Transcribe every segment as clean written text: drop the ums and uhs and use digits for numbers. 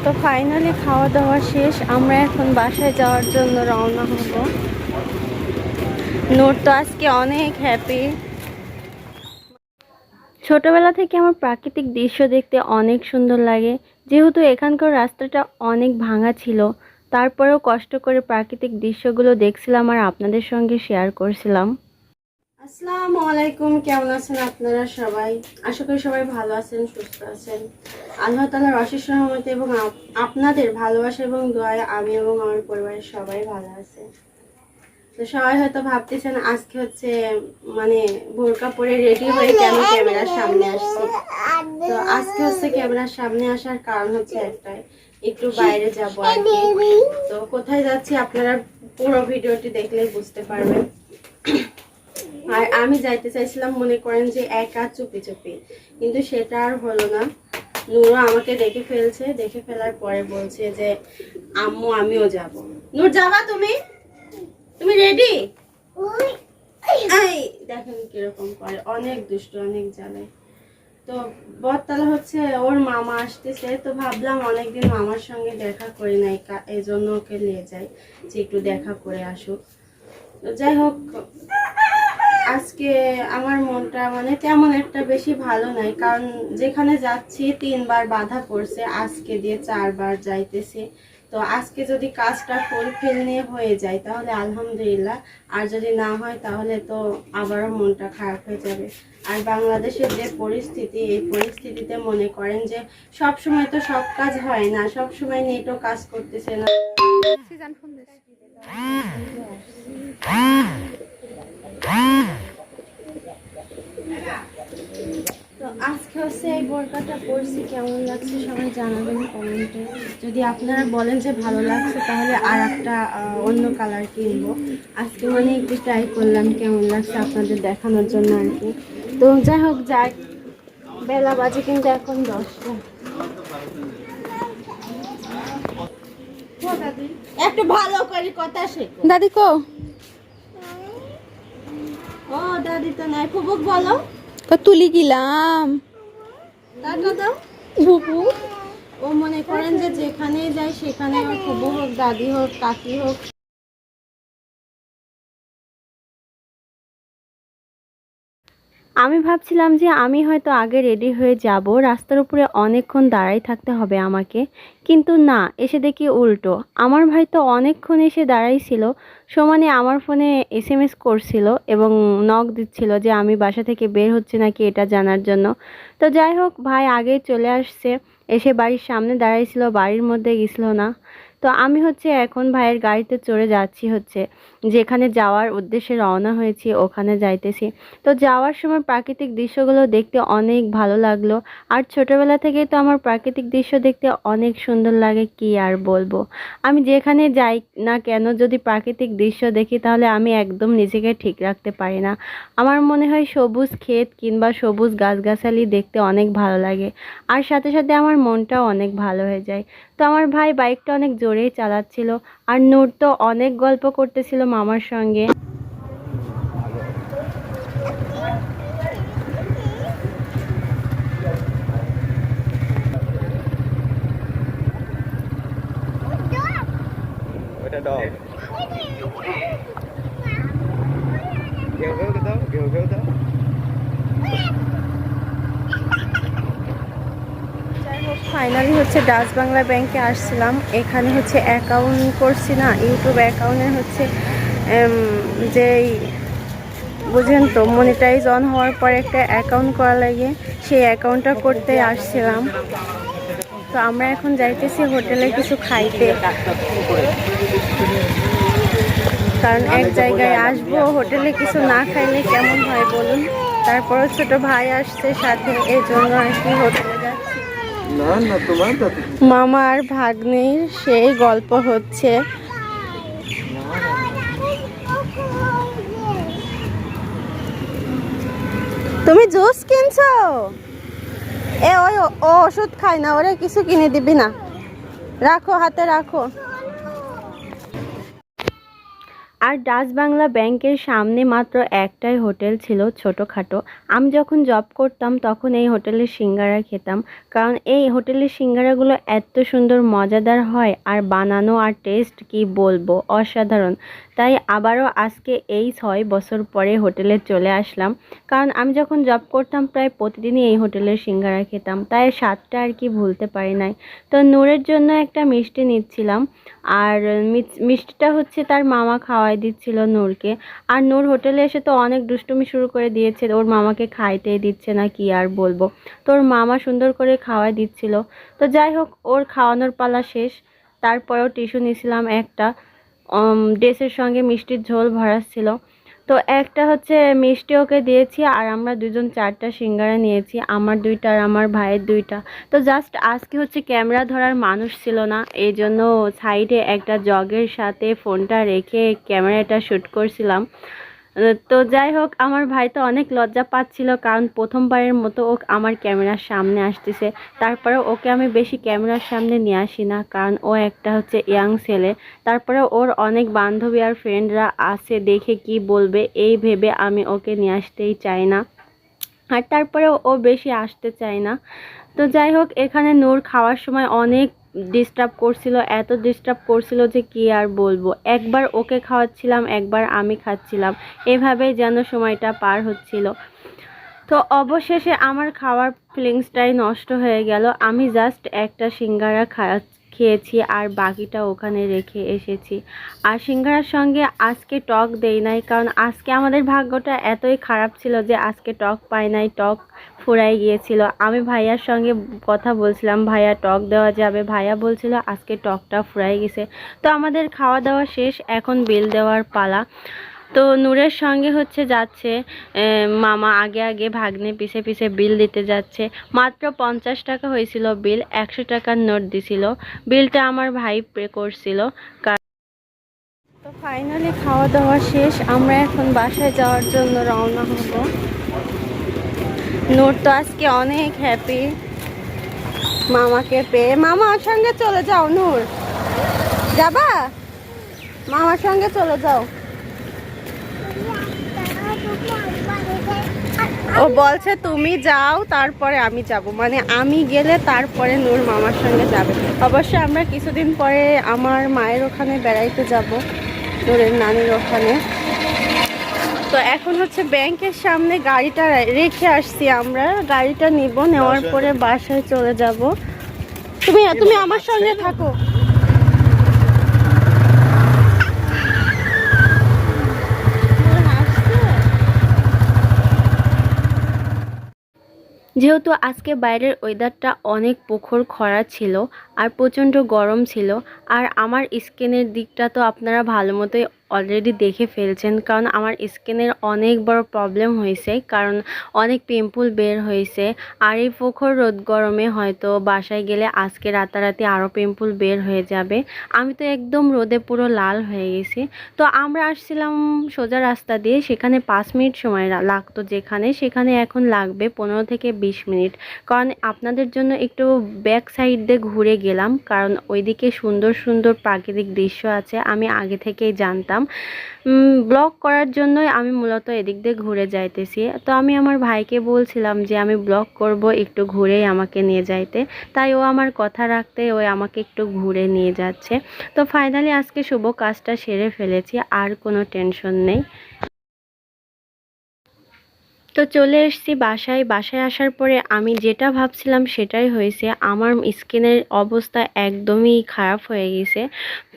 তো ফাইনালি খাওয়া দাওয়া শেষ। আমরা এখন বাসায় যাওয়ার জন্য রওনা হব। নূর তো আজকে অনেক হ্যাপি। ছোটবেলা থেকে আমার প্রাকৃতিক দৃশ্য দেখতে অনেক সুন্দর লাগে। যেহেতু এখানকার রাস্তাটা অনেক ভাঙা ছিল, তারপরেও কষ্ট করে প্রাকৃতিক দৃশ্যগুলো দেখছিলাম আর আপনাদের সঙ্গে শেয়ার করছিলাম। আসসালামু আলাইকুম, কেমন আছেন আপনারা সবাই? আশা করি সবাই ভালো আছেন, সুস্থ আছেন। আল্লাহ তাআলার অশেষ রহমতে এবং আপনাদের ভালোবাসা এবং দোয়ায় আমি এবং আমার পরিবারের সবাই ভালো আছে। তো সবাই হয়তো ভাবতেছেন আজকে হচ্ছে মানে বোরকা পরে রেডি হয়ে কেন ক্যামেরার সামনে আসছি। তো আজকে হচ্ছে ক্যামেরার সামনে আসার কারণ হচ্ছে একটাই, একটু বাইরে যাব আর কি। তো কোথায় যাচ্ছি আপনারা পুরো ভিডিওটি দেখলেই বুঝতে পারবেন। আর আমি যাইতে চাইছিলাম মনে করেন যে একা চুপি চুপি, কিন্তু সেটা আর হলো না। নূরও আমাকে দেখে ফেলছে, দেখে ফেলার পরে বলছে যে আম্মু আমিও যাব। নূর যাবা তুমি? তুমি রেডি? এই দেখেন কিরকম করে, অনেক দুষ্ট, অনেক জ্বালায়। তো বটতলা হচ্ছে ওর মামা আসতেছে, তো ভাবলাম অনেকদিন মামার সঙ্গে দেখা করি নাই, এই জন্য ওকে নিয়ে যাই যে একটু দেখা করে আসুক। তো যাই হোক, আজকে আমার মনটা মানে তেমন একটা বেশি ভালো নাই, কারণ যেখানে যাচ্ছি 3 বার বাধা পড়ছে, আজকে দিয়ে 4 বার যাইতেছি। তো আজকে যদি কাজটা ফুলফিল নিয়ে হয়ে যায় তাহলে আলহামদুলিল্লাহ, আর যদি না হয় তাহলে তো আবারও মনটা খারাপ হয়ে যাবে। আর বাংলাদেশের যে পরিস্থিতি, এই পরিস্থিতিতে মনে করেন যে সব সময় তো সব কাজ হয় না, সব সময় নেটও কাজ করতেছে না। তো আজকে হচ্ছে এই বোরকাটা পরছি, কেমন লাগছে সবাই জানাবেন কমেন্টে। যদি আপনারা বলেন যে ভালো লাগছে তাহলে আর একটা অন্য কালার কিনবো। আজকে মানে একটু ট্রাই করলাম কেমন লাগছে আপনাদের দেখানোর জন্য আর কি। তো যাই হোক, যাই বেলা বাজে কিন্তু এখন 10টা। একটু ভালো করে কথা শেখো। দাদি কো? ও দাদি তো নাই, ফুবুক বলো। তুলি গেলাম বুবু। ও মনে করেন যে যেখানে যাই সেখানে ফুবু হোক, দাদি হোক, কাকি হোক। আমি ভাবছিলাম যে আমি হয়তো আগে রেডি হয়ে যাব, রাস্তার উপরে অনেকক্ষণ দাঁড়াই থাকতে হবে আমাকে, কিন্তু না, এসে দেখি উল্টো। আমার ভাই তো অনেকক্ষণ এসে দাঁড়াইছিল, সমানে আমার ফোনে SMS করছিল এবং নক দিচ্ছিল যে আমি বাসা থেকে বের হচ্ছে নাকি এটা জানার জন্য। তো যাই হোক, ভাই আগে চলে আসছে, এসে বাড়ির সামনে দাঁড়াইছিল, বাড়ির মধ্যে গেছিল না। তো আমি হচ্ছে এখন ভাইয়ের গাড়িতে চড়ে যাচ্ছি, হচ্ছে যেখানে যাওয়ার উদ্দেশ্যে রওনা হয়েছি ওখানে যাইতেছি। তো যাওয়ার সময় প্রাকৃতিক দৃশ্যগুলো দেখতে অনেক ভালো লাগলো। আর ছোটবেলা থেকেই তো আমার প্রাকৃতিক দৃশ্য দেখতে অনেক সুন্দর লাগে, কি আর বলবো। আমি যেখানে যাই না কেন যদি প্রাকৃতিক দৃশ্য দেখি তাহলে আমি একদম নিজেকে ঠিক রাখতে পারি না। আমার মনে হয় সবুজ ক্ষেত কিংবা সবুজ গাছগাছালি দেখতে অনেক ভালো লাগে, আর সাথে সাথে আমার মনটাও অনেক ভালো হয়ে যায়। তো আমার ভাই বাইকটা অনেক জোরেই চালাচ্ছিল, আর নূর তো অনেক গল্প করতেছিল মামার সঙ্গে। ফাইনালি হচ্ছে ডাচ বাংলা ব্যাংকে আসছিলাম। এখানে হচ্ছে অ্যাকাউন্ট করছি না, ইউটিউব অ্যাকাউন্টে হচ্ছে যেই বুঝেন তো, মনিটাইজ অন হওয়ার পর একটা অ্যাকাউন্ট করা লাগে, সেই অ্যাকাউন্টটা করতে আসছিলাম। তো আমরা এখন যাইতেছি হোটেলে কিছু খাইতে, কারণ এক জায়গায় আসবো, হোটেলে কিছু না খাইলে কেমন হয় বলুন। তারপরও ছোট ভাই আসছে সাথে, এই জন্য আর কি হোটেলে যাচ্ছি। মামা আর ভাগ্নির সেই গল্প হচ্ছে। তুমি জুস কিনছো? এ ওই ও ওষুধ খায় না, ওরে কিছু কিনে দিবি না, রাখো হাতে রাখো। আর ডাচ বাংলা ব্যাংকের সামনে মাত্র একটাই হোটেল ছিল ছোটোখাটো। আমি যখন জব করতাম তখন এই হোটেলের সিঙ্গারা খেতাম, কারণ এই হোটেলের সিঙ্গারাগুলো এত সুন্দর মজাদার হয়, আর বানানো আর টেস্ট কি বলবো, অসাধারণ। তাই আবারও আজকে এই 6 বছর পরে হোটেলে চলে আসলাম, কারণ আমি যখন জব করতাম প্রায় প্রতিদিনই এই হোটেলের সিঙ্গারা খেতাম, তাই স্বাদটা আর কি ভুলতে পারি নাই। তো নূরের জন্য একটা মিষ্টি নিচ্ছিলাম, আর মিষ্টিটা হচ্ছে তার মামা খাওয়াই দিচ্ছিল নূরকে। আর নূর হোটেলে এসে তো অনেক দুষ্টুমি শুরু করে দিয়েছে, ওর মামাকে খাইতেই দিচ্ছে না, কি আর বলবো। তো ওর মামা সুন্দর করে খাওয়াই দিচ্ছিল। তো যাই হোক, ওর খাওয়ানোর পালা শেষ। তারপরেও টিস্যু নিয়েছিলাম একটা, ড্রেসের সঙ্গে মিষ্টির ঝোল ভরা ছিল। তো একটা হচ্ছে মিষ্টি ওকে দিয়েছি, আর আমরা দুজন 4টা সিঙ্গারা নিয়েছি, আমার 2টা আর আমার ভাইয়ের 2টা। তো জাস্ট আজকে হচ্ছে ক্যামেরা ধরার মানুষ ছিল না, এই জন্য সাইডে একটা জগের সাথে ফোনটা রেখে ক্যামেরাটা শ্যুট করছিলাম। তো যাই হোক, আমার ভাই তো অনেক লজ্জা পাচ্ছিল, কারণ প্রথমবারের মতো ও আমার ক্যামেরার সামনে আসতেছে। তারপরে ওকে আমি বেশি ক্যামেরার সামনে নিয়ে আসি না, কারণ ও একটা হচ্ছে ইয়াং ছেলে। তারপরে ওর অনেক বান্ধবী আর ফ্রেন্ডরা আছে, দেখে কি বলবে এই ভেবে আমি ওকে নিয়ে আসতেই চাই না, আর তারপরে ও বেশি আসতে চায় না। তো যাই হোক, এখানে নূর খাওয়ার সময় অনেক ডিস্টার্ব করছিল, এত ডিস্টার্ব করছিল যে কি আর বলবো। একবার ওকে খাওয়াচ্ছিলাম, একবার আমি খাচ্ছিলাম, এভাবেই যেন সময়টা পার হচ্ছিল। তো অবশেষে আমার খাওয়ার ফিলিংসটাই নষ্ট হয়ে গেল। আমি জাস্ট একটা সিঙ্গারা খেয়েছি, আর বাকিটা ওখানে রেখে এসেছি। আর সিঙ্গারার সঙ্গে আজকে টক দেই নাই, কারণ আজকে আমাদের ভাগ্যটা এতই খারাপ ছিল যে আজকে টক পাই নাই, টক ফুরাই গিয়েছিল। আমি ভাইয়ার সঙ্গে কথা বলছিলাম, ভাইয়া টক দেওয়া যাবে, ভাইয়া বলছিল আজকে টকটা ফুরাই গেছে। তো আমাদের খাওয়া দাওয়া শেষ, এখন বিল দেওয়ার পালা। তো নূরের সঙ্গে হচ্ছে যাচ্ছে মামা, আগে আগে ভাগ্নে পিছে পিছে বিল দিতে যাচ্ছে। মাত্র 50 টাকা হয়েছিল বিল, 100 টাকার নোট দিছিল। বিলটা আমার ভাই পে করছিল। তো ফাইনালি খাওয়া দাওয়া শেষ, আমরা এখন বাসায় যাওয়ার জন্য রওনা হব। নূর তো আজকে অনেক হ্যাপি মামাকে পেয়ে। মামার সঙ্গে চলে যাও নূর, যাবা? মামার সঙ্গে চলে যাও। ও বলছে তুমি যাও তারপরে আমি যাব, মানে আমি গেলে তারপরে নূর মামার সঙ্গে যাবে। অবশ্য আমরা কিছুদিন পরে আমার মায়ের ওখানে বেড়াইতে যাব, নূরের নানির ওখানে। তো এখন হচ্ছে ব্যাংকের সামনে গাড়িটা রেখে আসছি, আমরা গাড়িটা নিব, নেওয়ার পরে বাসায় চলে যাব। তুমি তুমি আমার সঙ্গে থাকো। যেহেতু আজকে বাইরের ওয়েদারটা অনেক প্রখর খরা ছিল, আর প্রচণ্ড গরম ছিল, আর আমার স্কিনের দিকটা তো আপনারা ভালো মতোই অলরেডি দেখে ফেলছেন, কারণ আমার স্কিনের অনেক বড় প্রবলেম হয়েছে, কারণ অনেক পিম্পল বের হয়েছে। আর এই প্রখর রোদ গরমে হয়তো বাসায় গেলে আজকে রাতারাতি আরও পিম্পল বের হয়ে যাবে। আমি তো একদম রোদে পুরো লাল হয়ে গেছি। তো আমরা আসছিলাম সোজা রাস্তা দিয়ে, সেখানে 5 মিনিট সময় লাগতো যেখানে, সেখানে এখন লাগবে 15 থেকে 20 মিনিট। কারণ আপনাদের জন্য একটু ব্যাক সাইড দিয়ে ঘুরে গেলাম, কারণ ওইদিকে সুন্দর সুন্দর প্রাকৃতিক দৃশ্য আছে, আমি আগে থেকেই জানতাম। ব্লগ করার জন্যই আমি মূলত এদিক দিয়ে ঘুরে যাইতেছি। তো আমি আমার ভাইকে বলছিলাম যে আমি ব্লগ করব, একটু ঘুরেই আমাকে নিয়ে যাইতে, তাই ও আমার কথা রাখতে ও আমাকে একটু ঘুরে নিয়ে যাচ্ছে। তো ফাইনালি আজকে শুভ কাজটা সেরে ফেলেছি, আর কোনো টেনশন নেই। তো চলে এসেছি বাসায়। বাসায় আসার পরে আমি যেটা ভাবছিলাম সেটাই হয়েছে, আমার স্কিনের অবস্থা একদমই খারাপ হয়ে গেছে।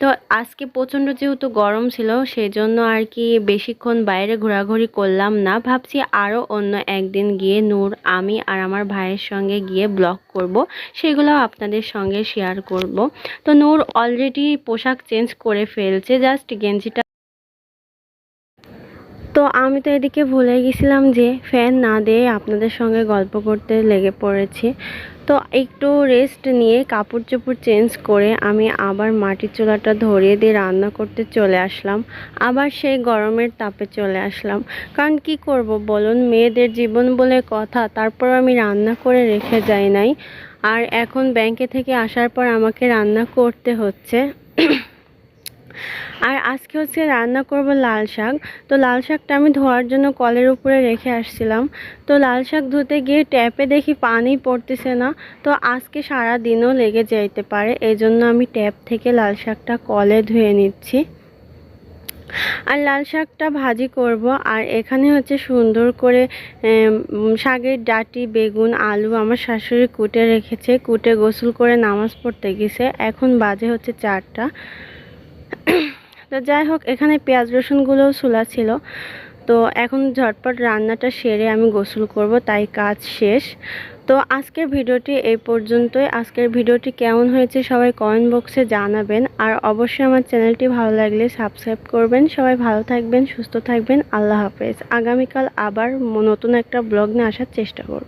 তো আজকে প্রচণ্ড যেহেতু গরম ছিল, সেজন্য আর কি বেশিক্ষণ বাইরে ঘোরাঘুরি করলাম না। ভাবছি আরও অন্য একদিন গিয়ে নূর, আমি আর আমার ভাইয়ের সঙ্গে গিয়ে ব্লগ করব, সেগুলো আপনাদের সঙ্গে শেয়ার করব। তো নূর অলরেডি পোশাক চেঞ্জ করে ফেলছে, জাস্ট গেঞ্জিটা। তো আমি তো এদিকে ভুলে গেছিলাম যে ফ্যান না দিয়ে আপনাদের সঙ্গে গল্প করতে লেগে পড়েছি। তো একটু রেস্ট নিয়ে কাপড় চোপড় চেঞ্জ করে আমি আবার মাটির চুলাটা ধরিয়ে দিয়ে রান্না করতে চলে আসলাম। আবার সেই গরমের তাপে চলে আসলাম, কারণ কি করব বলুন, মেয়েদের জীবন বলে কথা। তারপর আমি রান্না করে রেখে যাই নাই, আর এখন ব্যাংকে থেকে আসার পর আমাকে রান্না করতে হচ্ছে। আর আজকে হচ্ছে রান্না করব লাল শাক। তো লাল শাকটা আমি ধোয়ার জন্য কলের উপরে রেখে আসছিলাম। তো লাল শাক ধুতে গিয়ে ট্যাপে দেখি পানি পড়তেছে না। তো আজকে সারা দিনও লেগে যাইতে পারে, এই জন্য আমি ট্যাপ থেকে লাল শাকটা কলে ধুয়ে নিচ্ছি। আর লাল শাকটা ভাজি করব। আর এখানে হচ্ছে সুন্দর করে শাকের ডাঁটি, বেগুন, আলু আমার শাশুড়ি কুটে রেখেছে, কুটে গোসল করে নামাজ পড়তে গেছে। এখন বাজে হচ্ছে 4টা। তো যাই হোক, এখানে পেঁয়াজ রসুনগুলোও ছোলা ছিল। তো এখন ঝটপট রান্নাটা সেরে আমি গোসল করব, তাই কাজ শেষ। তো আজকের ভিডিওটি এই পর্যন্তই। আজকের ভিডিওটি কেমন হয়েছে সবাই কমেন্ট বক্সে জানাবেন। আর অবশ্যই আমার চ্যানেলটি ভালো লাগলে সাবস্ক্রাইব করবেন। সবাই ভালো থাকবেন, সুস্থ থাকবেন। আল্লাহ হাফেজ। আগামীকাল আবার নতুন একটা ব্লগ নিয়ে আসার চেষ্টা করব।